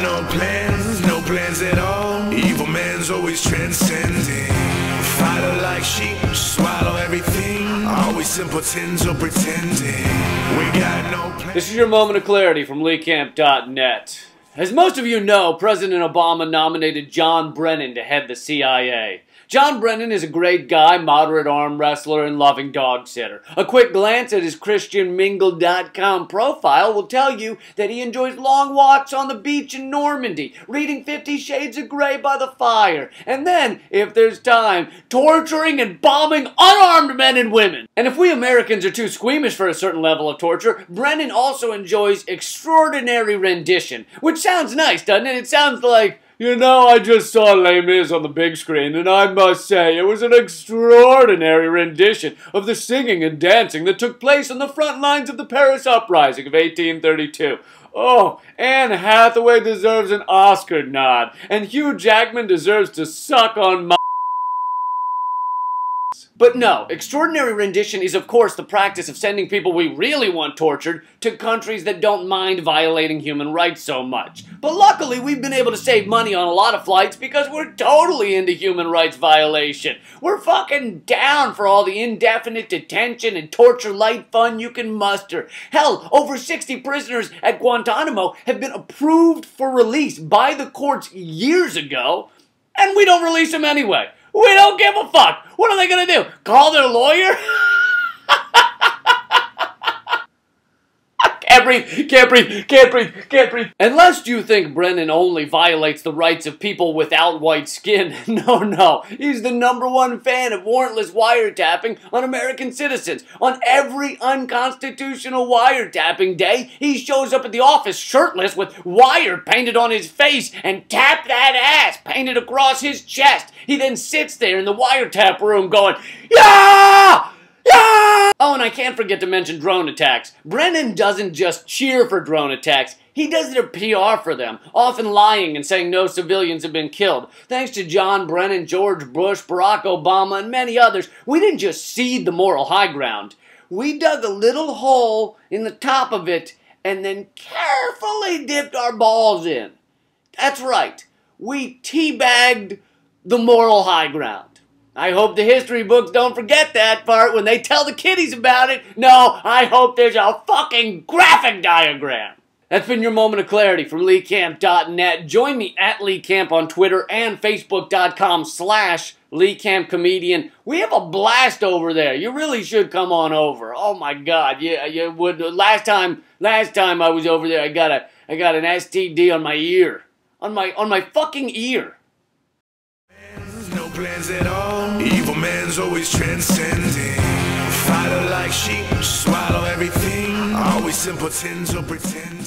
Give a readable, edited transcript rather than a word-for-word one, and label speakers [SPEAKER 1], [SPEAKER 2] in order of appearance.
[SPEAKER 1] no plans at all. Evil man's always transcending. Fighter like sheep, swallow everything. Always simpletons or pretending. We got no plans.
[SPEAKER 2] This is your moment of clarity from LeeCamp.net. As most of you know, President Obama nominated John Brennan to head the CIA. John Brennan is a great guy, moderate arm wrestler, and loving dog sitter. A quick glance at his ChristianMingle.com profile will tell you that he enjoys long walks on the beach in Normandy, reading 50 Shades of Grey by the fire, and then, if there's time, torturing and bombing unarmed men and women. And if we Americans are too squeamish for a certain level of torture, Brennan also enjoys extraordinary rendition, which sounds nice, doesn't it? It sounds like, you know, I just saw Les Mis on the big screen, and I must say, it was an extraordinary rendition of the singing and dancing that took place on the front lines of the Paris Uprising of 1832. Oh, Anne Hathaway deserves an Oscar nod, and Hugh Jackman deserves to suck on my... But no, extraordinary rendition is of course the practice of sending people we really want tortured to countries that don't mind violating human rights so much. But luckily we've been able to save money on a lot of flights because we're totally into human rights violation. We're fucking down for all the indefinite detention and torture light fun you can muster. Hell, over 60 prisoners at Guantanamo have been approved for release by the courts years ago, and we don't release them anyway. We don't give a fuck. What are they gonna do? Call their lawyer? Can't breathe. Unless you think Brennan only violates the rights of people without white skin. No. He's the #1 fan of warrantless wiretapping on American citizens. On every unconstitutional wiretapping day, he shows up at the office shirtless with wire painted on his face and tap that ass painted across his chest. He then sits there in the wiretap room going, "Yeah! Yeah!" Oh, and I can't forget to mention drone attacks. Brennan doesn't just cheer for drone attacks, he does their PR for them, often lying and saying no civilians have been killed. Thanks to John Brennan, George Bush, Barack Obama, and many others, we didn't just cede the moral high ground. We dug a little hole in the top of it and then carefully dipped our balls in. That's right, we teabagged the moral high ground. I hope the history books don't forget that part when they tell the kiddies about it. No, I hope there's a fucking graphic diagram. That's been your moment of clarity from LeeCamp.net. Join me at LeeCamp on Twitter and Facebook.com/LeeCampComedian. We have a blast over there. You really should come on over. Oh my God, yeah, you would. Last time I was over there, I got an STD on my ear, on my fucking ear.
[SPEAKER 1] No plans at all. Evil man's always transcending. Fighter like sheep, swallow everything. Always simpletons or pretend.